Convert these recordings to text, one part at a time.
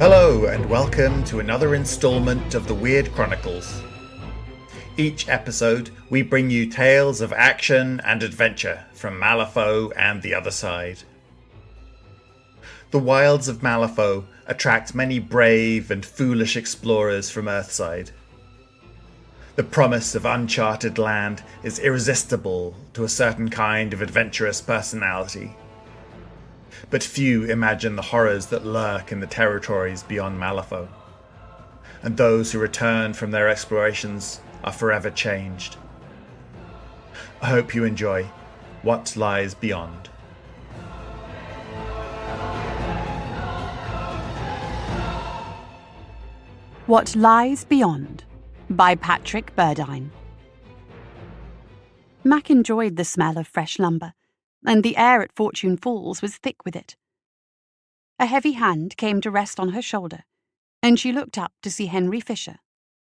Hello and welcome to another installment of the Weird Chronicles. Each episode we bring you tales of action and adventure from Malifaux and the other side. The wilds of Malifaux attract many brave and foolish explorers from Earthside. The promise of uncharted land is irresistible to a certain kind of adventurous personality. But few imagine the horrors that lurk in the territories beyond Malifaux. And those who return from their explorations are forever changed. I hope you enjoy What Lies Beyond. What Lies Beyond by Patrick Burdine. Mac enjoyed the smell of fresh lumber, and the air at Fortune Falls was thick with it. A heavy hand came to rest on her shoulder, and she looked up to see Henry Fisher,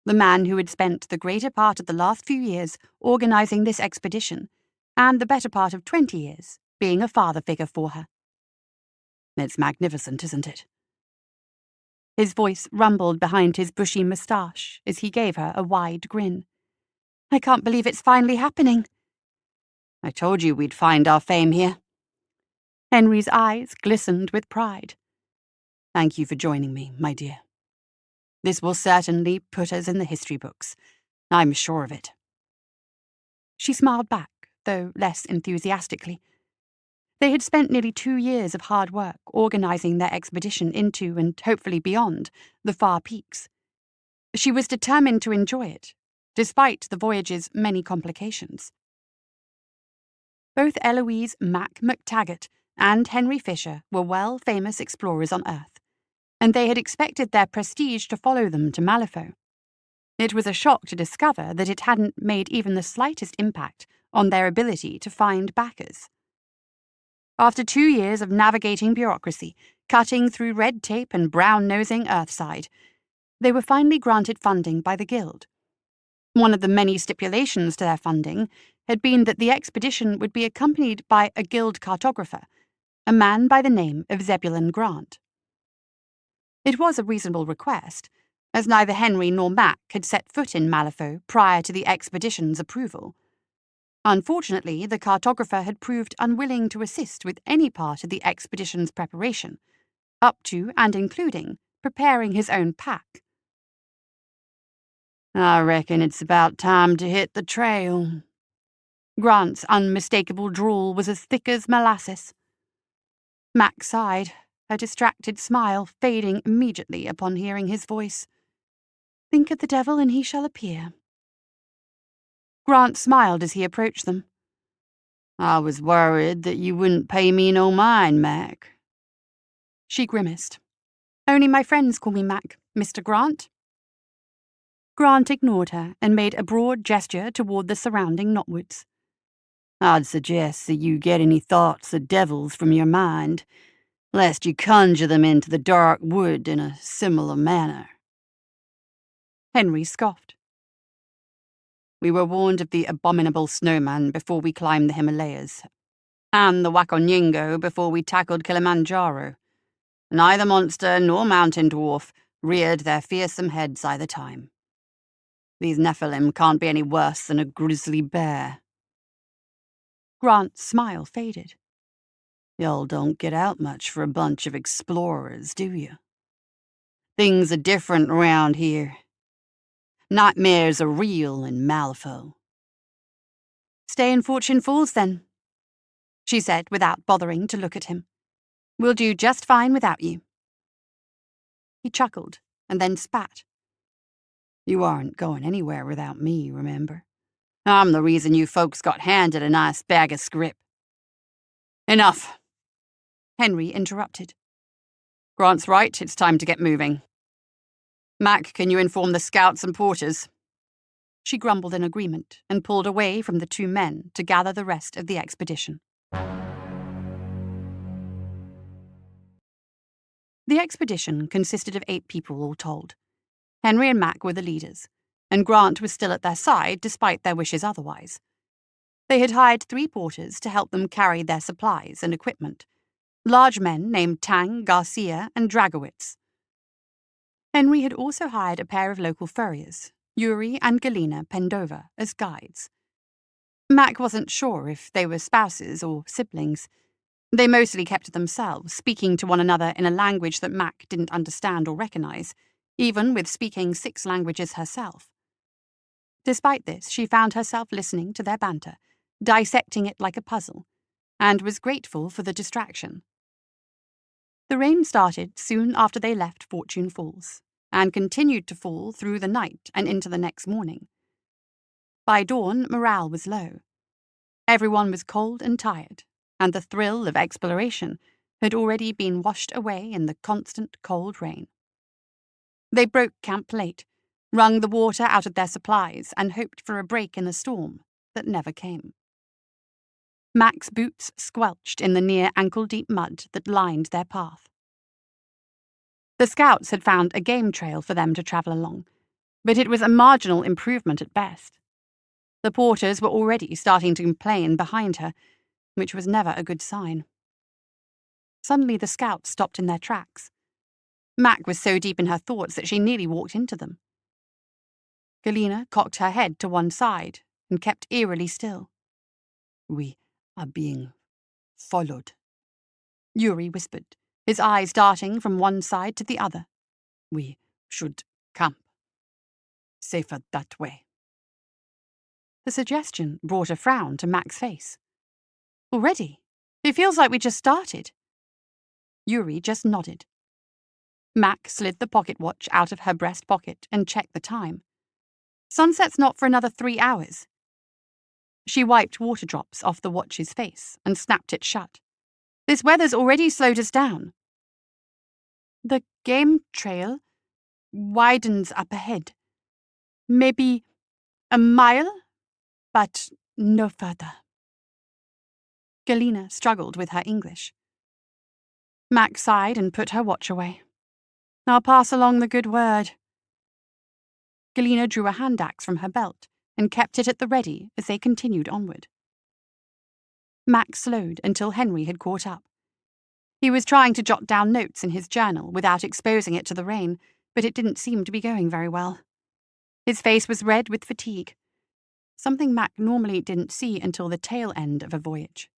the man who had spent the greater part of the last few years organising this expedition, and the better part of 20 years being a father figure for her. "It's magnificent, isn't it?" His voice rumbled behind his bushy moustache as he gave her a wide grin. "I can't believe it's finally happening." "I told you we'd find our fame here." Henry's eyes glistened with pride. "Thank you for joining me, my dear. This will certainly put us in the history books. I'm sure of it." She smiled back, though less enthusiastically. They had spent nearly 2 years of hard work organising their expedition into and hopefully beyond the far peaks. She was determined to enjoy it, despite the voyage's many complications. Both Eloise Mac McTaggart and Henry Fisher were famous explorers on Earth, and they had expected their prestige to follow them to Malifaux. It was a shock to discover that it hadn't made even the slightest impact on their ability to find backers. After 2 years of navigating bureaucracy, cutting through red tape and brown-nosing Earthside, they were finally granted funding by the Guild. One of the many stipulations to their funding had been that the expedition would be accompanied by a Guild cartographer, a man by the name of Zebulon Grant. It was a reasonable request, as neither Henry nor Mac had set foot in Malifaux prior to the expedition's approval. Unfortunately, the cartographer had proved unwilling to assist with any part of the expedition's preparation, up to and including preparing his own pack. "I reckon it's about time to hit the trail." Grant's unmistakable drawl was as thick as molasses. Mac sighed, her distracted smile fading immediately upon hearing his voice. "Think of the devil and he shall appear." Grant smiled as he approached them. "I was worried that you wouldn't pay me no mind, Mac." She grimaced. "Only my friends call me Mac, Mr. Grant." Grant ignored her and made a broad gesture toward the surrounding knotwoods. "I'd suggest that you get any thoughts of devils from your mind, lest you conjure them into the dark wood in a similar manner." Henry scoffed. "We were warned of the abominable snowman before we climbed the Himalayas, and the Wakonyingo before we tackled Kilimanjaro. Neither monster nor mountain dwarf reared their fearsome heads either time. These Nephilim can't be any worse than a grizzly bear." Grant's smile faded. "Y'all don't get out much for a bunch of explorers, do you? Things are different around here. Nightmares are real in Malifaux." "Stay in Fortune Falls, then," she said without bothering to look at him. "We'll do just fine without you." He chuckled and then spat. "You aren't going anywhere without me, remember? I'm the reason you folks got handed a nice bag of scrip." "Enough," Henry interrupted. "Grant's right, it's time to get moving. Mac, can you inform the scouts and porters?" She grumbled in agreement and pulled away from the 2 men to gather the rest of the expedition. The expedition consisted of 8 people all told. Henry and Mac were the leaders, and Grant was still at their side despite their wishes otherwise. They had hired 3 porters to help them carry their supplies and equipment, large men named Tang, Garcia, and Dragowitz. Henry had also hired a pair of local furriers, Yuri and Galina Pendova, as guides. Mac wasn't sure if they were spouses or siblings. They mostly kept to themselves, speaking to one another in a language that Mac didn't understand or recognize, even with speaking 6 languages herself. Despite this, she found herself listening to their banter, dissecting it like a puzzle, and was grateful for the distraction. The rain started soon after they left Fortune Falls, and continued to fall through the night and into the next morning. By dawn, morale was low. Everyone was cold and tired, and the thrill of exploration had already been washed away in the constant cold rain. They broke camp late, wrung the water out of their supplies, and hoped for a break in the storm that never came. Mac's boots squelched in the near ankle-deep mud that lined their path. The scouts had found a game trail for them to travel along, but it was a marginal improvement at best. The porters were already starting to complain behind her, which was never a good sign. Suddenly the scouts stopped in their tracks. Mac was so deep in her thoughts that she nearly walked into them. Galina cocked her head to one side and kept eerily still. "We are being followed," Yuri whispered, his eyes darting from one side to the other. "We should camp. Safer that way." The suggestion brought a frown to Mac's face. Already? It feels like we just started. Yuri just nodded. Mac slid the pocket watch out of her breast pocket and checked the time. Sunset's not for another 3 hours. She wiped water drops off the watch's face and snapped it shut. This weather's already slowed us down. The game trail widens up ahead. Maybe a mile, but no further. Galina struggled with her English. Mac sighed and put her watch away. I'll pass along the good word. Galina drew a hand axe from her belt and kept it at the ready as they continued onward. Mac slowed until Henry had caught up. He was trying to jot down notes in his journal without exposing it to the rain, but it didn't seem to be going very well. His face was red with fatigue, something Mac normally didn't see until the tail end of a voyage.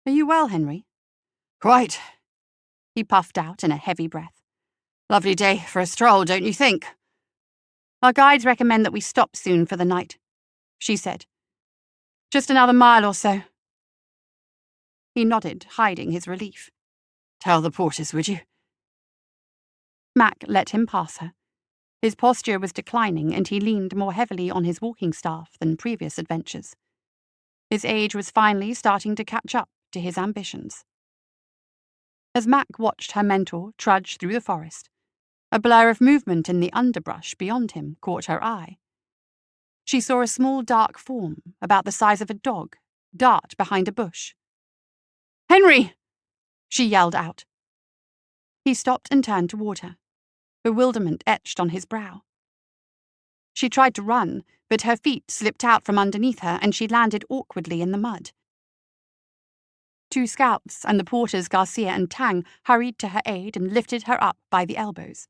Are you well, Henry? "Quite," he puffed out in a heavy breath. "Lovely day for a stroll, don't you think?" Our guides recommend that we stop soon for the night, she said. Just another mile or so. He nodded, hiding his relief. "Tell the porters, would you?" Mac let him pass her. His posture was declining, and he leaned more heavily on his walking staff than previous adventures. His age was finally starting to catch up to his ambitions. As Mac watched her mentor trudge through the forest, a blur of movement in the underbrush beyond him caught her eye. She saw a small dark form, about the size of a dog, dart behind a bush. "Henry!" she yelled out. He stopped and turned toward her, bewilderment etched on his brow. She tried to run, but her feet slipped out from underneath her and she landed awkwardly in the mud. 2 scouts and the porters Garcia and Tang hurried to her aid and lifted her up by the elbows.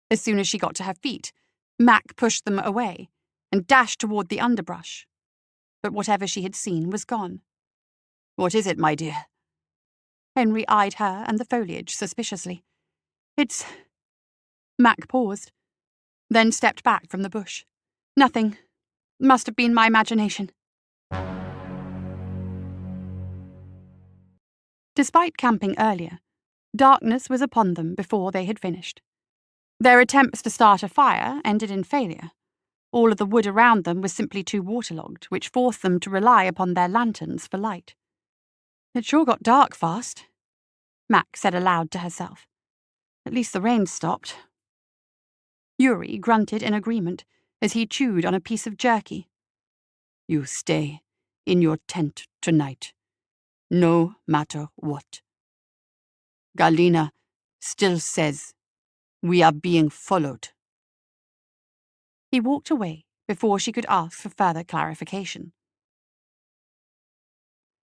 As soon as she got to her feet, Mac pushed them away and dashed toward the underbrush. But whatever she had seen was gone. "What is it, my dear?" Henry eyed her and the foliage suspiciously. It's... Mac paused, then stepped back from the bush. Nothing. Must have been my imagination. Despite camping earlier, darkness was upon them before they had finished. Their attempts to start a fire ended in failure. All of the wood around them was simply too waterlogged, which forced them to rely upon their lanterns for light. It sure got dark fast, Mac said aloud to herself. At least the rain stopped. Yuri grunted in agreement as he chewed on a piece of jerky. "You stay in your tent tonight, no matter what. Galina still says we are being followed." He walked away before she could ask for further clarification.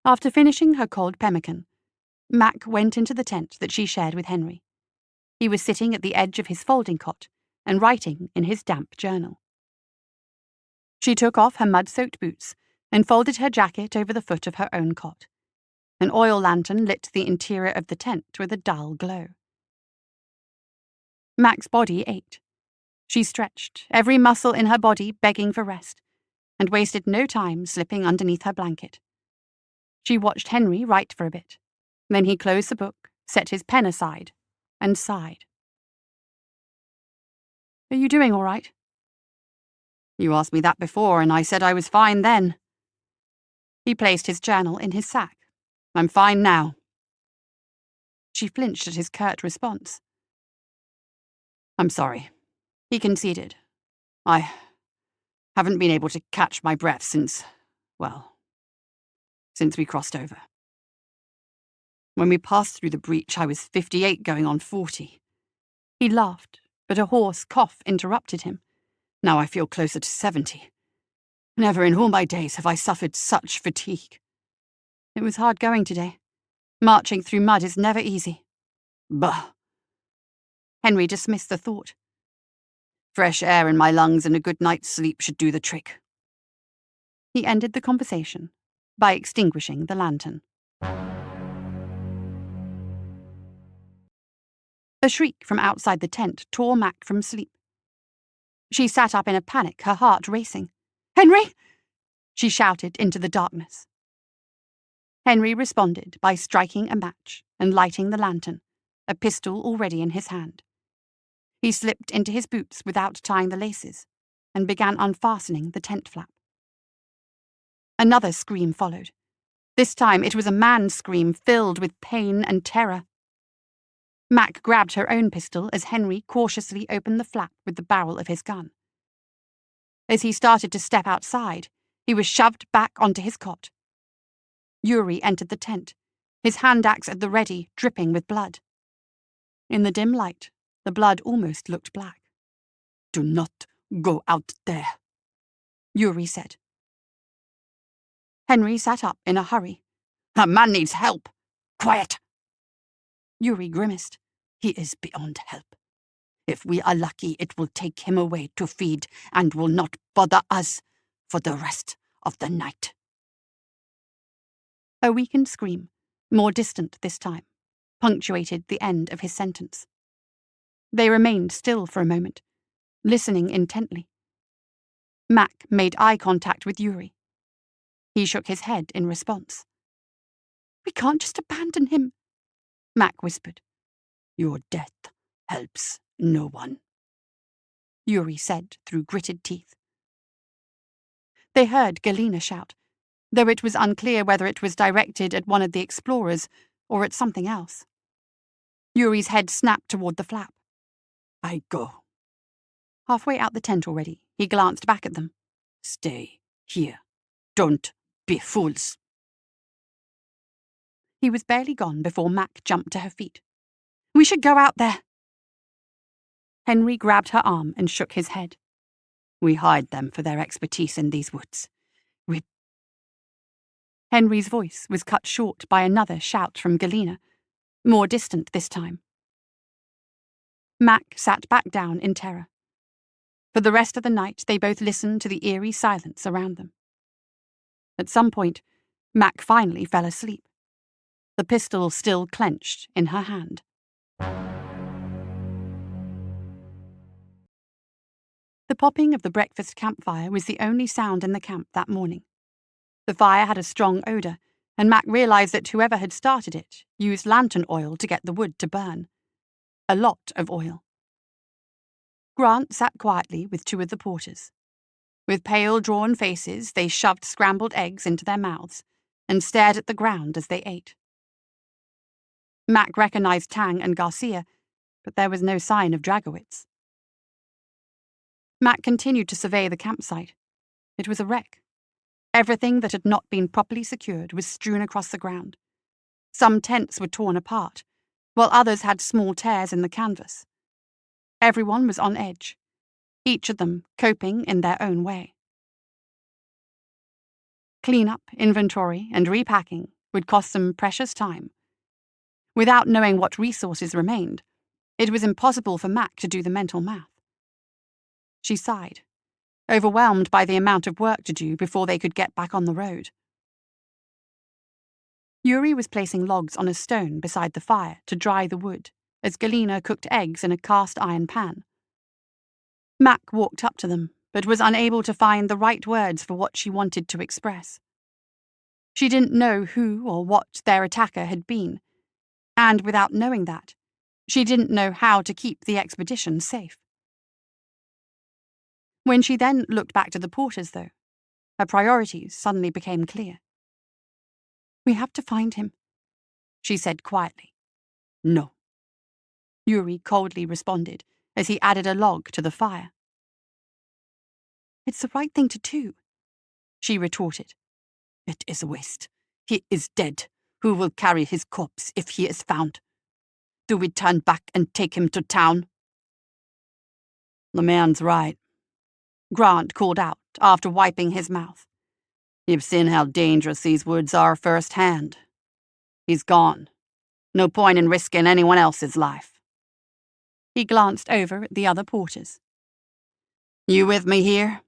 After finishing her cold pemmican, Mac went into the tent that she shared with Henry. He was sitting at the edge of his folding cot and writing in his damp journal. She took off her mud-soaked boots and folded her jacket over the foot of her own cot. An oil lantern lit the interior of the tent with a dull glow. Mac's body ached. She stretched, every muscle in her body begging for rest, and wasted no time slipping underneath her blanket. She watched Henry write for a bit. Then he closed the book, set his pen aside, and sighed. "Are you doing all right?" "You asked me that before, and I said I was fine then." He placed his journal in his sack. "I'm fine now." She flinched at his curt response. "I'm sorry," he conceded. "I haven't been able to catch my breath since we crossed over. When we passed through the breach, I was 58 going on 40. He laughed, but a hoarse cough interrupted him. Now I feel closer to 70. Never in all my days have I suffered such fatigue. It was hard going today. Marching through mud is never easy." "Bah." Henry dismissed the thought. "Fresh air in my lungs and a good night's sleep should do the trick." He ended the conversation by extinguishing the lantern. A shriek from outside the tent tore Mac from sleep. She sat up in a panic, her heart racing. "Henry!" she shouted into the darkness. Henry responded by striking a match and lighting the lantern, a pistol already in his hand. He slipped into his boots without tying the laces and began unfastening the tent flap. Another scream followed. This time it was a man's scream filled with pain and terror. Mac grabbed her own pistol as Henry cautiously opened the flap with the barrel of his gun. As he started to step outside, he was shoved back onto his cot. Yuri entered the tent, his hand axe at the ready, dripping with blood. In the dim light, the blood almost looked black. "Do not go out there," Yuri said. Henry sat up in a hurry. "A man needs help. Quiet." Yuri grimaced. "He is beyond help. If we are lucky, it will take him away to feed and will not bother us for the rest of the night." A weakened scream, more distant this time, punctuated the end of his sentence. They remained still for a moment, listening intently. Mac made eye contact with Yuri. He shook his head in response. "We can't just abandon him," Mac whispered. "Your death helps no one," Yuri said through gritted teeth. They heard Galina shout, though it was unclear whether it was directed at one of the explorers or at something else. Yuri's head snapped toward the flap. "I go." Halfway out the tent already, he glanced back at them. "Stay here. Don't be fools." He was barely gone before Mac jumped to her feet. "We should go out there." Henry grabbed her arm and shook his head. "We hired them for their expertise in these woods. Henry's voice was cut short by another shout from Galina, more distant this time. Mac sat back down in terror. For the rest of the night, they both listened to the eerie silence around them. At some point, Mac finally fell asleep, the pistol still clenched in her hand. The popping of the breakfast campfire was the only sound in the camp that morning. The fire had a strong odor, and Mac realized that whoever had started it used lantern oil to get the wood to burn. A lot of oil. Grant sat quietly with two of the porters. With pale, drawn faces, they shoved scrambled eggs into their mouths and stared at the ground as they ate. Mac recognized Tang and Garcia, but there was no sign of Dragowitz. Mac continued to survey the campsite. It was a wreck. Everything that had not been properly secured was strewn across the ground. Some tents were torn apart, while others had small tears in the canvas. Everyone was on edge, each of them coping in their own way. Cleanup, inventory, and repacking would cost them precious time. Without knowing what resources remained, It was impossible for Mac to do the mental math. She sighed, overwhelmed by the amount of work to do before they could get back on the road. Yuri was placing logs on a stone beside the fire to dry the wood as Galina cooked eggs in a cast-iron pan. Mac walked up to them, but was unable to find the right words for what she wanted to express. She didn't know who or what their attacker had been, and without knowing that, she didn't know how to keep the expedition safe. When she then looked back to the porters, though, her priorities suddenly became clear. "We have to find him," she said quietly. "No," Yuri coldly responded as he added a log to the fire. "It's the right thing to do," she retorted. "It is a waste. He is dead. Who will carry his corpse if he is found? Do we turn back and take him to town?" "The man's right," Grant called out after wiping his mouth. "You've seen how dangerous these woods are firsthand. He's gone. No point in risking anyone else's life." He glanced over at the other porters. "You with me here?"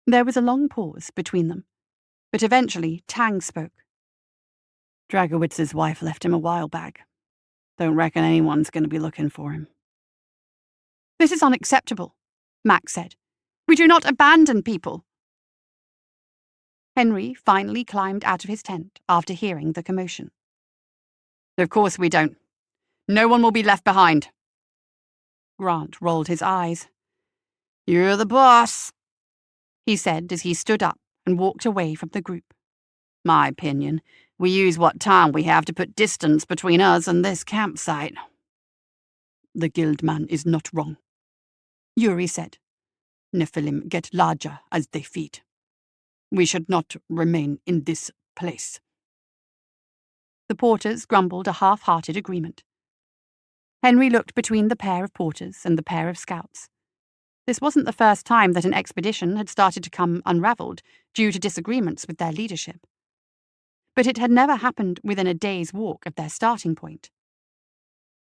There was a long pause between them, but eventually Tang spoke. "Dragowitz's wife left him a while back. Don't reckon anyone's going to be looking for him." "This is unacceptable," Max said. "We do not abandon people." Henry finally climbed out of his tent after hearing the commotion. "Of course we don't. No one will be left behind." Grant rolled his eyes. "You're the boss," he said as he stood up and walked away from the group. "My opinion, we use what time we have to put distance between us and this campsite." "The guildman is not wrong," Yuri said. "Nephilim get larger as they feed. We should not remain in this place." The porters grumbled a half-hearted agreement. Henry looked between the pair of porters and the pair of scouts. This wasn't the first time that an expedition had started to come unravelled due to disagreements with their leadership. But it had never happened within a day's walk of their starting point.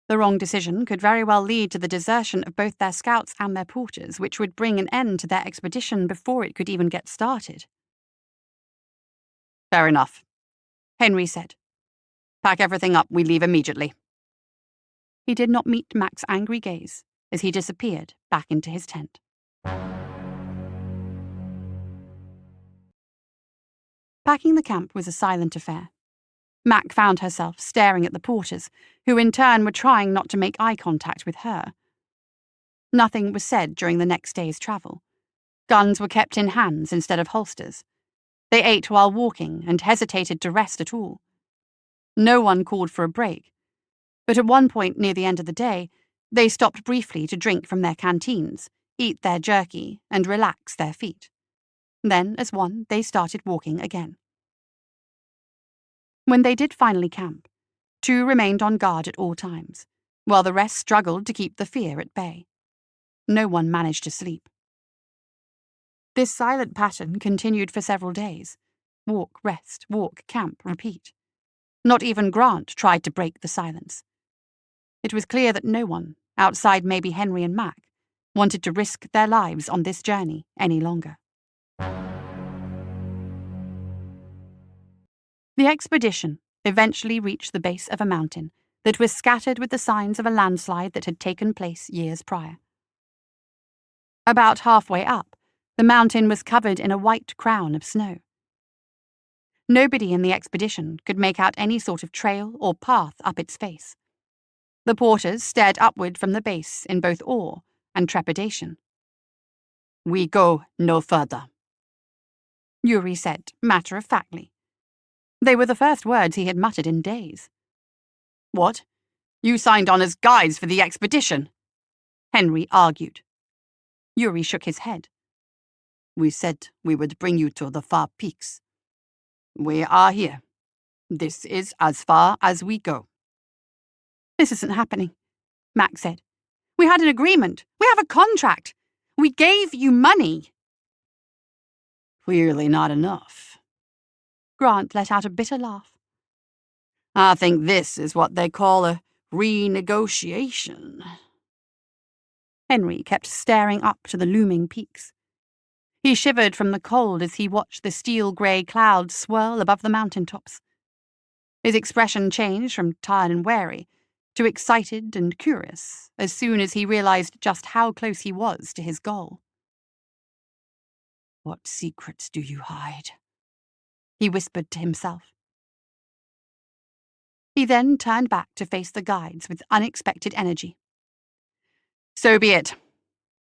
The wrong decision could very well lead to the desertion of both their scouts and their porters, which would bring an end to their expedition before it could even get started. "Fair enough," Henry said. "Pack everything up, we leave immediately." He did not meet Mac's angry gaze as he disappeared back into his tent. Packing the camp was a silent affair. Mac found herself staring at the porters, who in turn were trying not to make eye contact with her. Nothing was said during the next day's travel. Guns were kept in hands instead of holsters. They ate while walking and hesitated to rest at all. No one called for a break, but at one point near the end of the day, they stopped briefly to drink from their canteens, eat their jerky, and relax their feet. Then, as one, they started walking again. When they did finally camp, 2 remained on guard at all times, while the rest struggled to keep the fear at bay. No one managed to sleep. This silent pattern continued for several days. Walk, rest, walk, camp, repeat. Not even Grant tried to break the silence. It was clear that no one, outside maybe Henry and Mac, wanted to risk their lives on this journey any longer. The expedition eventually reached the base of a mountain that was scattered with the signs of a landslide that had taken place years prior. About halfway up, the mountain was covered in a white crown of snow. Nobody in the expedition could make out any sort of trail or path up its face. The porters stared upward from the base in both awe and trepidation. "We go no further," Yuri said matter-of-factly. They were the first words he had muttered in days. "What? You signed on as guides for the expedition?" Henry argued. Yuri shook his head. "We said we would bring you to the far peaks. We are here. This is as far as we go." "This isn't happening," Mac said. "We had an agreement. We have a contract. We gave you money." "Clearly not enough." Grant let out a bitter laugh. "I think this is what they call a renegotiation. Henry kept staring up to the looming peaks. He shivered from the cold as he watched the steel-grey clouds swirl above the mountain-tops. His expression changed from tired and wary to excited and curious as soon as he realized just how close he was to his goal. What secrets do you hide? He whispered to himself. He then turned back to face the guides with unexpected energy. So be it.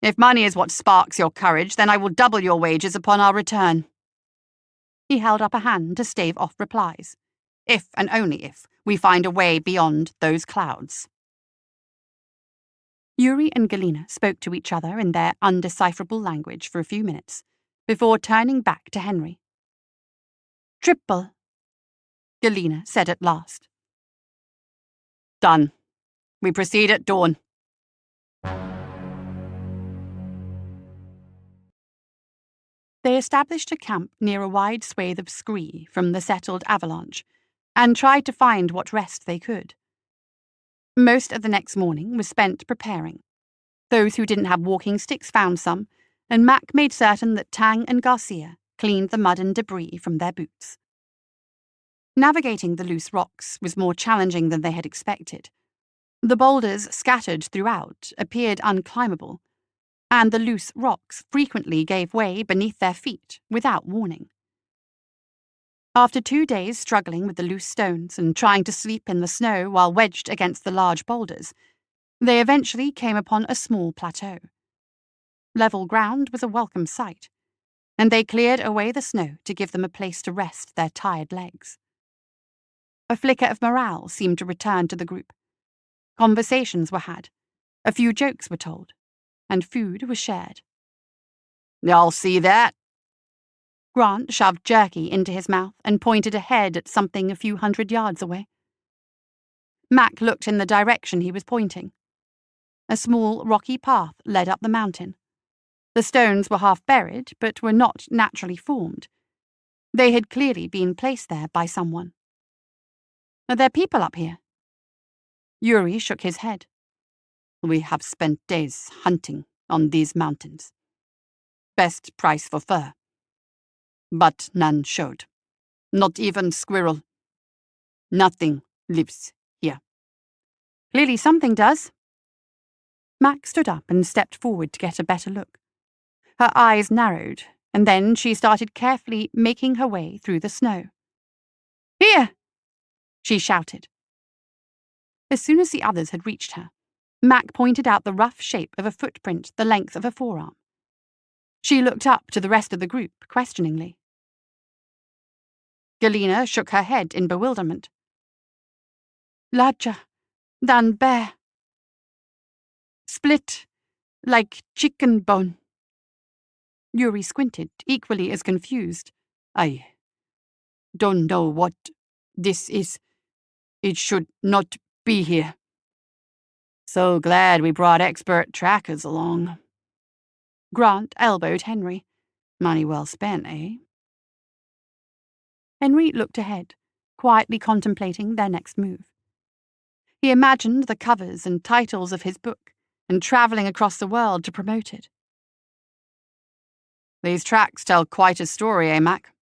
If money is what sparks your courage, then I will double your wages upon our return. He held up a hand to stave off replies. If and only if we find a way beyond those clouds. Yuri and Galina spoke to each other in their undecipherable language for a few minutes, before turning back to Henry. Triple, Galina said at last. Done. We proceed at dawn. They established a camp near a wide swathe of scree from the settled avalanche, and tried to find what rest they could. Most of the next morning was spent preparing. Those who didn't have walking sticks found some, and Mac made certain that Tang and Garcia cleaned the mud and debris from their boots. Navigating the loose rocks was more challenging than they had expected. The boulders scattered throughout appeared unclimbable, and the loose rocks frequently gave way beneath their feet without warning. After 2 days struggling with the loose stones and trying to sleep in the snow while wedged against the large boulders, they eventually came upon a small plateau. Level ground was a welcome sight, and they cleared away the snow to give them a place to rest their tired legs. A flicker of morale seemed to return to the group. Conversations were had, a few jokes were told, and food was shared. Y'all see that? Grant shoved jerky into his mouth and pointed ahead at something a few 100 yards away. Mac looked in the direction he was pointing. A small rocky path led up the mountain. The stones were half buried, but were not naturally formed. They had clearly been placed there by someone. Are there people up here? Yuri shook his head. We have spent days hunting on these mountains. Best price for fur. But none showed. Not even squirrel. Nothing lives here. Clearly something does. Mac stood up and stepped forward to get a better look. Her eyes narrowed, and then she started carefully making her way through the snow. Here! She shouted. As soon as the others had reached her, Mac pointed out the rough shape of a footprint the length of a forearm. She looked up to the rest of the group questioningly. Galina shook her head in bewilderment. Larger than bear. Split like chicken bone. Yuri squinted, equally as confused. I don't know what this is. It should not be here. So glad we brought expert trackers along. Grant elbowed Henry. Money well spent, eh? Henry looked ahead, quietly contemplating their next move. He imagined the covers and titles of his book and travelling across the world to promote it. These tracks tell quite a story, eh, Mac?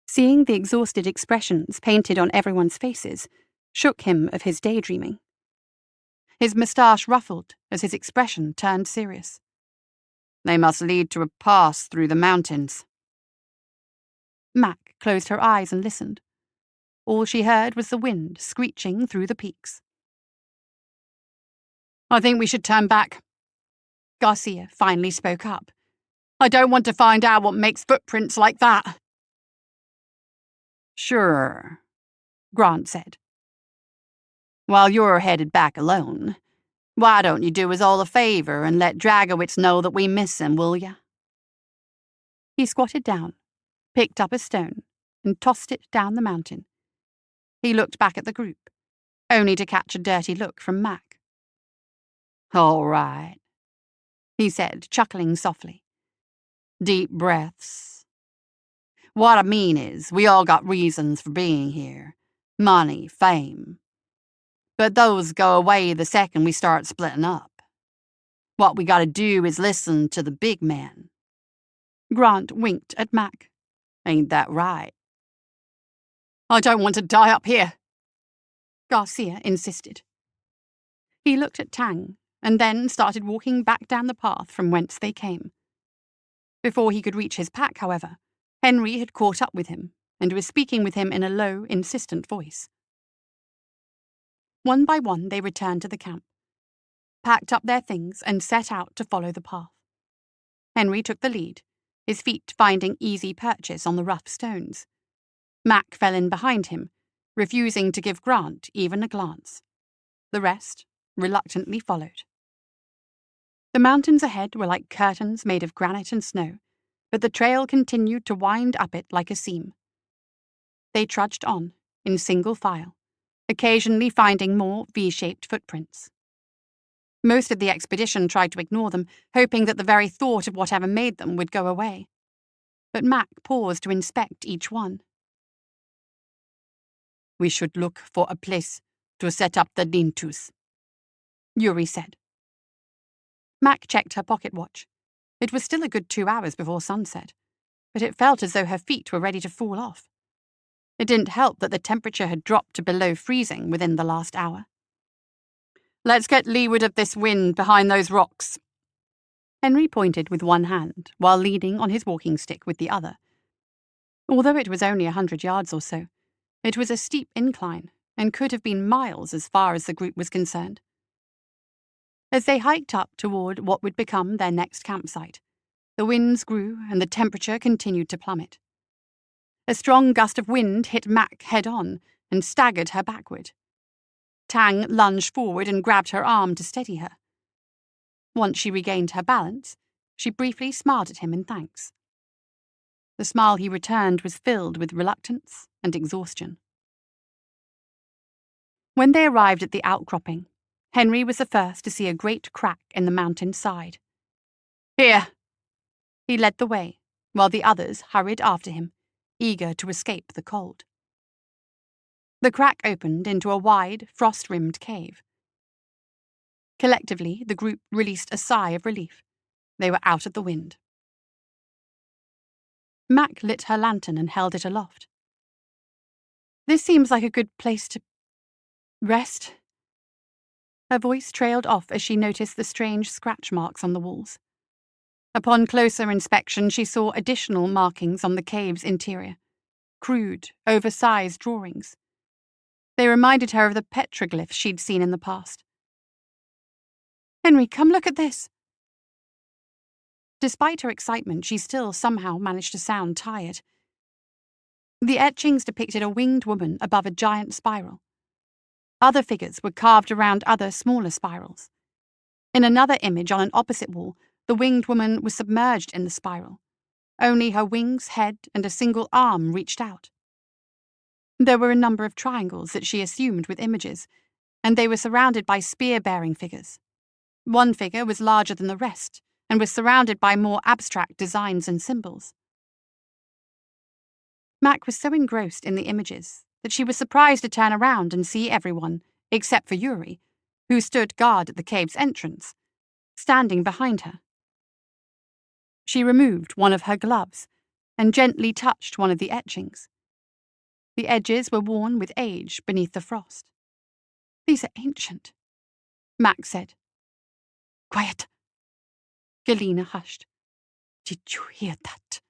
Seeing the exhausted expressions painted on everyone's faces shook him of his daydreaming. His moustache ruffled as his expression turned serious. They must lead to a pass through the mountains. Mac closed her eyes and listened. All she heard was the wind screeching through the peaks. I think we should turn back. Garcia finally spoke up. I don't want to find out what makes footprints like that. Sure, Grant said. While you're headed back alone, why don't you do us all a favor and let Dragowitz know that we miss him, will ya? He squatted down, picked up a stone, and tossed it down the mountain. He looked back at the group, only to catch a dirty look from Mac. All right, he said, chuckling softly. Deep breaths. What I mean is, we all got reasons for being here. Money, fame. but those go away the second we start splitting up. What we gotta do is listen to the big man." Grant winked at Mac. "Ain't that right?" "I don't want to die up here," Garcia insisted. He looked at Tang and then started walking back down the path from whence they came. Before he could reach his pack, however, Henry had caught up with him and was speaking with him in a low, insistent voice. One by one they returned to the camp, packed up their things and set out to follow the path. Henry took the lead, his feet finding easy purchase on the rough stones. Mac fell in behind him, refusing to give Grant even a glance. The rest reluctantly followed. The mountains ahead were like curtains made of granite and snow, but the trail continued to wind up it like a seam. They trudged on, in single file, occasionally finding more V-shaped footprints. Most of the expedition tried to ignore them, hoping that the very thought of whatever made them would go away. But Mac paused to inspect each one. "We should look for a place to set up the lean-tos," Yuri said. Mac checked her pocket watch. It was still a good 2 hours before sunset, but it felt as though her feet were ready to fall off. It didn't help that the temperature had dropped to below freezing within the last hour. "Let's get leeward of this wind behind those rocks." Henry pointed with one hand, while leaning on his walking stick with the other. Although it was only 100 yards or so, it was a steep incline and could have been miles as far as the group was concerned. As they hiked up toward what would become their next campsite, the winds grew and the temperature continued to plummet. A strong gust of wind hit Mac head-on and staggered her backward. Tang lunged forward and grabbed her arm to steady her. Once she regained her balance, she briefly smiled at him in thanks. The smile he returned was filled with reluctance and exhaustion. When they arrived at the outcropping, Henry was the first to see a great crack in the mountain's side. "Here!" He led the way, while the others hurried after him, eager to escape the cold. The crack opened into a wide, frost-rimmed cave. Collectively, the group released a sigh of relief. They were out of the wind. Mac lit her lantern and held it aloft. "This seems like a good place to rest." Her voice trailed off as she noticed the strange scratch marks on the walls. Upon closer inspection, she saw additional markings on the cave's interior. Crude, oversized drawings. They reminded her of the petroglyphs she'd seen in the past. "Henry, come look at this." Despite her excitement, she still somehow managed to sound tired. The etchings depicted a winged woman above a giant spiral. Other figures were carved around other smaller spirals. In another image on an opposite wall, the winged woman was submerged in the spiral. Only her wings, head, and a single arm reached out. There were a number of triangles that she assumed with images, and they were surrounded by spear-bearing figures. One figure was larger than the rest, and was surrounded by more abstract designs and symbols. Mac was so engrossed in the images that she was surprised to turn around and see everyone, except for Yuri, who stood guard at the cave's entrance, standing behind her. She removed one of her gloves and gently touched one of the etchings. The edges were worn with age beneath the frost. "These are ancient," Mac said. "Quiet." Galena hushed. "Did you hear that?"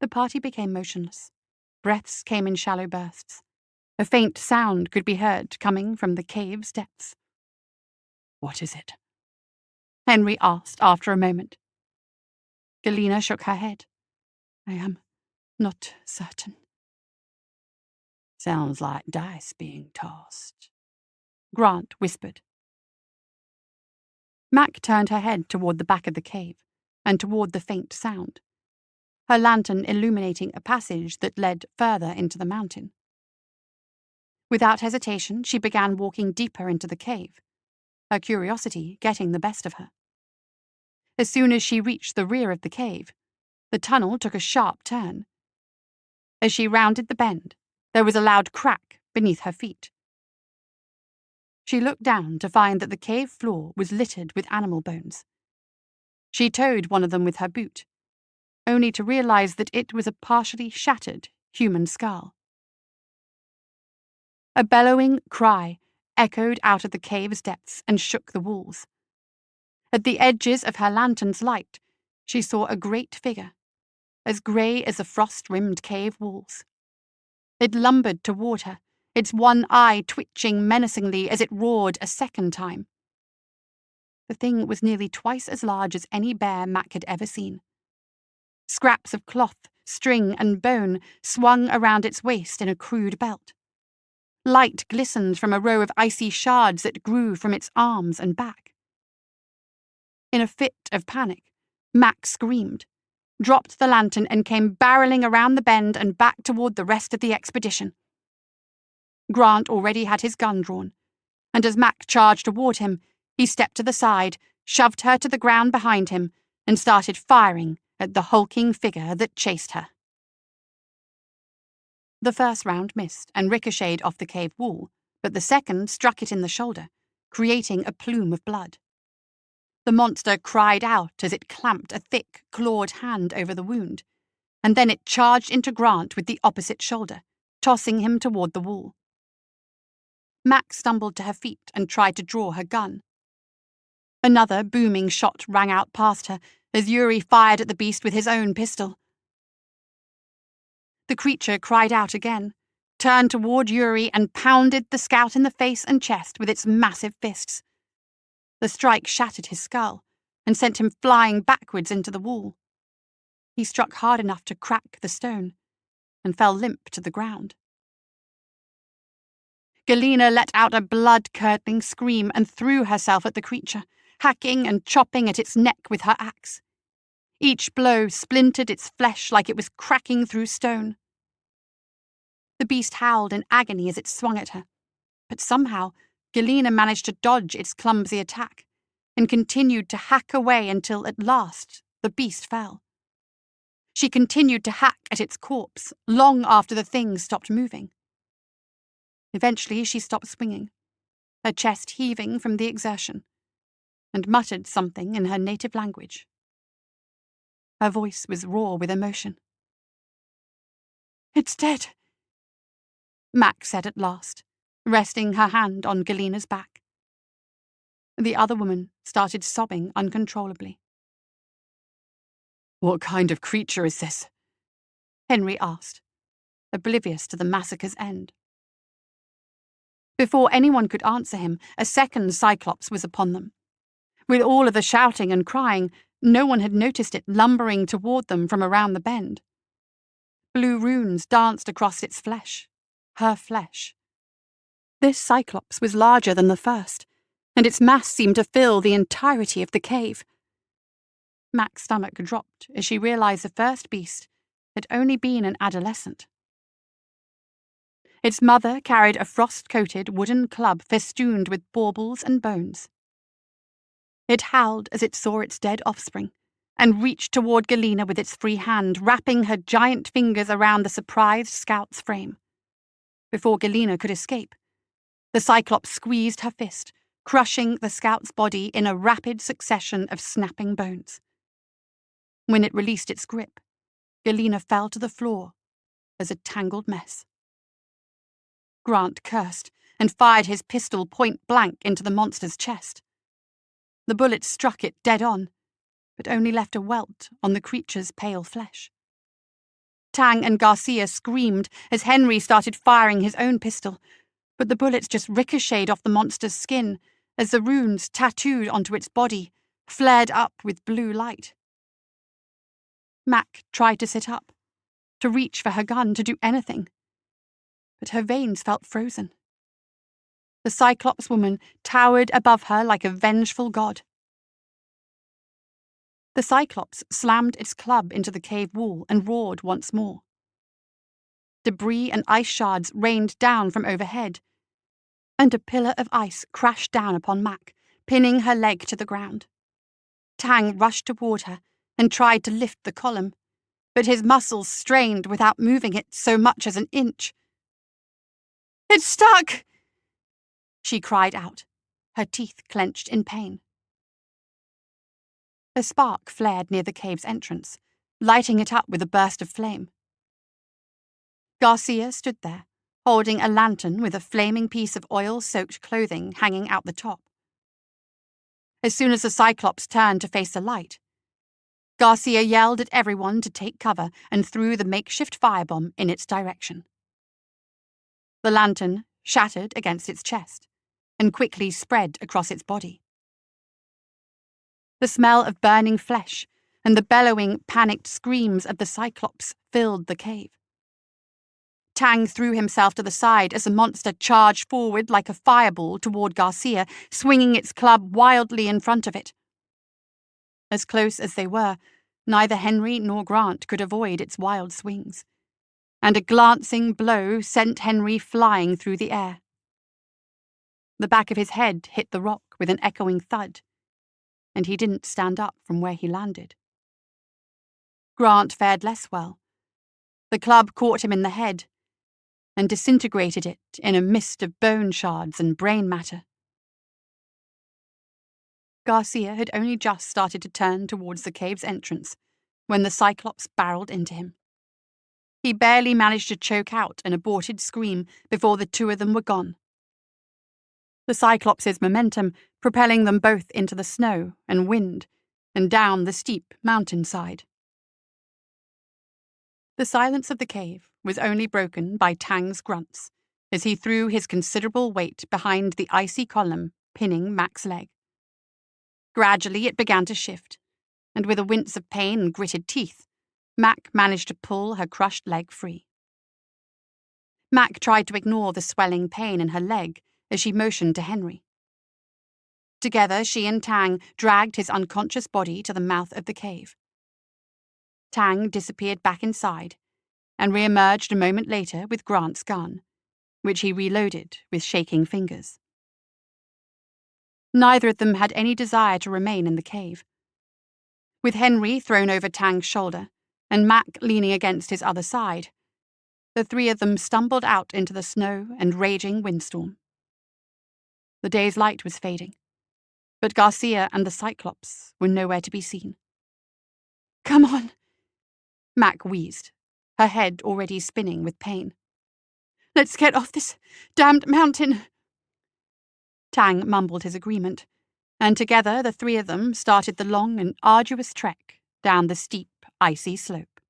The party became motionless. Breaths came in shallow bursts. A faint sound could be heard coming from the cave's depths. "What is it?" Henry asked after a moment. Galena shook her head. "I am not certain." "Sounds like dice being tossed," Grant whispered. Mac turned her head toward the back of the cave, and toward the faint sound, her lantern illuminating a passage that led further into the mountain. Without hesitation, she began walking deeper into the cave, her curiosity getting the best of her. As soon as she reached the rear of the cave, the tunnel took a sharp turn. As she rounded the bend, there was a loud crack beneath her feet. She looked down to find that the cave floor was littered with animal bones. She toed one of them with her boot, only to realize that it was a partially shattered human skull. A bellowing cry echoed out of the cave's depths and shook the walls. At the edges of her lantern's light, she saw a great figure, as grey as the frost-rimmed cave walls. It lumbered toward her, its one eye twitching menacingly as it roared a second time. The thing was nearly twice as large as any bear Mac had ever seen. Scraps of cloth, string, and bone swung around its waist in a crude belt. Light glistened from a row of icy shards that grew from its arms and back. In a fit of panic, Mac screamed, dropped the lantern, and came barreling around the bend and back toward the rest of the expedition. Grant already had his gun drawn, and as Mac charged toward him, he stepped to the side, shoved her to the ground behind him, and started firing at the hulking figure that chased her. The first round missed and ricocheted off the cave wall, but the second struck it in the shoulder, creating a plume of blood. The monster cried out as it clamped a thick, clawed hand over the wound, and then it charged into Grant with the opposite shoulder, tossing him toward the wall. Mac stumbled to her feet and tried to draw her gun. Another booming shot rang out past her as Yuri fired at the beast with his own pistol. The creature cried out again, turned toward Yuri, and pounded the scout in the face and chest with its massive fists. The strike shattered his skull and sent him flying backwards into the wall. He struck hard enough to crack the stone and fell limp to the ground. Galena let out a blood-curdling scream and threw herself at the creature, hacking and chopping at its neck with her axe. Each blow splintered its flesh like it was cracking through stone. The beast howled in agony as it swung at her, but somehow Galena managed to dodge its clumsy attack and continued to hack away until at last the beast fell. She continued to hack at its corpse long after the thing stopped moving. Eventually she stopped swinging, her chest heaving from the exertion, and muttered something in her native language. Her voice was raw with emotion. "It's dead," Mac said at last, resting her hand on Galena's back. The other woman started sobbing uncontrollably. "What kind of creature is this?" Henry asked, oblivious to the massacre's end. Before anyone could answer him, a second Cyclops was upon them. With all of the shouting and crying, no one had noticed it lumbering toward them from around the bend. Blue runes danced across its flesh, her flesh. This Cyclops was larger than the first, and its mass seemed to fill the entirety of the cave. Mac's stomach dropped as she realized the first beast had only been an adolescent. Its mother carried a frost-coated wooden club festooned with baubles and bones. It howled as it saw its dead offspring, and reached toward Galena with its free hand, wrapping her giant fingers around the surprised scout's frame. Before Galena could escape, the Cyclops squeezed her fist, crushing the scout's body in a rapid succession of snapping bones. When it released its grip, Galena fell to the floor as a tangled mess. Grant cursed and fired his pistol point-blank into the monster's chest. The bullet struck it dead on, but only left a welt on the creature's pale flesh. Tang and Garcia screamed as Henry started firing his own pistol, but the bullets just ricocheted off the monster's skin as the runes tattooed onto its body flared up with blue light. Mac tried to sit up, to reach for her gun, to do anything, but her veins felt frozen. The Cyclops woman towered above her like a vengeful god. The Cyclops slammed its club into the cave wall and roared once more. Debris and ice shards rained down from overhead, and a pillar of ice crashed down upon Mac, pinning her leg to the ground. Tang rushed toward her and tried to lift the column, but his muscles strained without moving it so much as an inch. "It's stuck!" she cried out, her teeth clenched in pain. A spark flared near the cave's entrance, lighting it up with a burst of flame. Garcia stood there, holding a lantern with a flaming piece of oil-soaked clothing hanging out the top. As soon as the Cyclops turned to face the light, Garcia yelled at everyone to take cover and threw the makeshift firebomb in its direction. The lantern shattered against its chest and quickly spread across its body. The smell of burning flesh and the bellowing, panicked screams of the Cyclops filled the cave. Tang threw himself to the side as the monster charged forward like a fireball toward Garcia, swinging its club wildly in front of it. As close as they were, neither Henry nor Grant could avoid its wild swings, and a glancing blow sent Henry flying through the air. The back of his head hit the rock with an echoing thud, and he didn't stand up from where he landed. Grant fared less well. The club caught him in the head and disintegrated it in a mist of bone shards and brain matter. Garcia had only just started to turn towards the cave's entrance when the Cyclops barreled into him. He barely managed to choke out an aborted scream before the two of them were gone. The Cyclops' momentum propelling them both into the snow and wind and down the steep mountainside. The silence of the cave was only broken by Tang's grunts as he threw his considerable weight behind the icy column pinning Mac's leg. Gradually it began to shift, and with a wince of pain and gritted teeth, Mac managed to pull her crushed leg free. Mac tried to ignore the swelling pain in her leg as she motioned to Henry. Together, she and Tang dragged his unconscious body to the mouth of the cave. Tang disappeared back inside and re-emerged a moment later with Grant's gun, which he reloaded with shaking fingers. Neither of them had any desire to remain in the cave. With Henry thrown over Tang's shoulder and Mac leaning against his other side, the three of them stumbled out into the snow and raging windstorm. The day's light was fading, but Garcia and the Cyclops were nowhere to be seen. "Come on," Mac wheezed, her head already spinning with pain. "Let's get off this damned mountain." Tang mumbled his agreement, and together the three of them started the long and arduous trek down the steep, icy slope.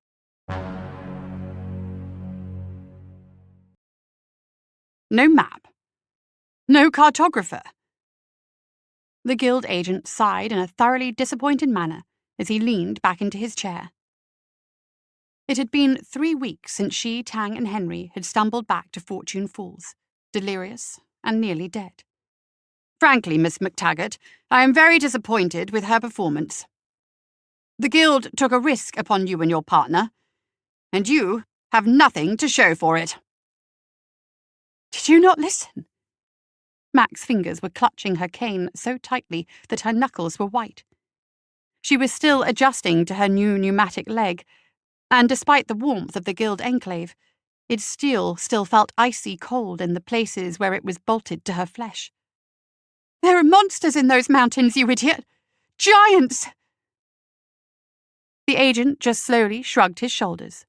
No map. No cartographer. The guild agent sighed in a thoroughly disappointed manner as he leaned back into his chair. It had been 3 weeks since she, Tang, and Henry had stumbled back to Fortune Falls, delirious and nearly dead. "Frankly, Miss MacTaggart, I am very disappointed with her performance. The guild took a risk upon you and your partner, and you have nothing to show for it." "Did you not listen?" Mac's fingers were clutching her cane so tightly that her knuckles were white. She was still adjusting to her new pneumatic leg, and despite the warmth of the guild enclave, its steel still felt icy cold in the places where it was bolted to her flesh. "There are monsters in those mountains, you idiot! Giants!" The agent just slowly shrugged his shoulders.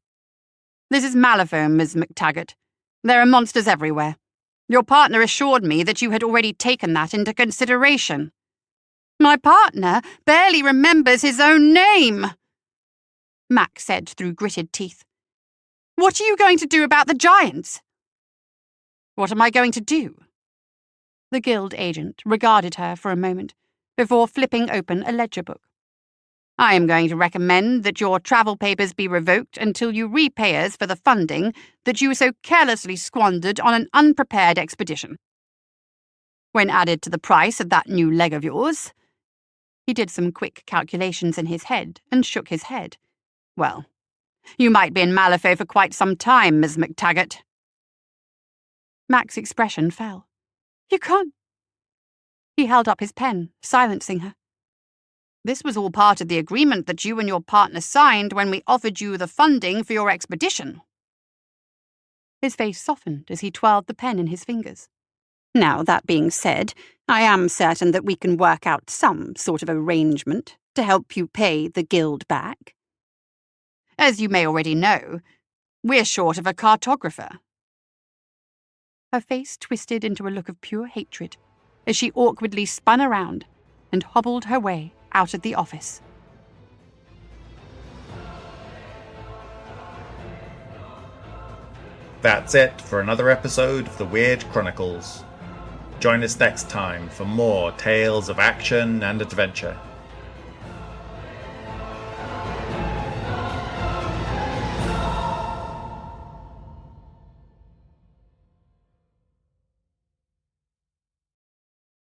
"This is Malifaux, Miss MacTaggart. There are monsters everywhere. Your partner assured me that you had already taken that into consideration." "My partner barely remembers his own name," Mac said through gritted teeth. "What are you going to do about the giants?" "What am I going to do?" The guild agent regarded her for a moment before flipping open a ledger book. "I am going to recommend that your travel papers be revoked until you repay us for the funding that you so carelessly squandered on an unprepared expedition. When added to the price of that new leg of yours—" He did some quick calculations in his head and shook his head. "Well, you might be in Malifaux for quite some time, Miss MacTaggart." Mac's expression fell. "You can't—" He held up his pen, silencing her. "This was all part of the agreement that you and your partner signed when we offered you the funding for your expedition." His face softened as he twirled the pen in his fingers. Now, that being said, I am certain that we can work out some sort of arrangement to help you pay the guild back. As you may already know, we're short of a cartographer." Her face twisted into a look of pure hatred as she awkwardly spun around and hobbled her way out of the office. That's it for another episode of the Weird Chronicles. Join us next time for more tales of action and adventure.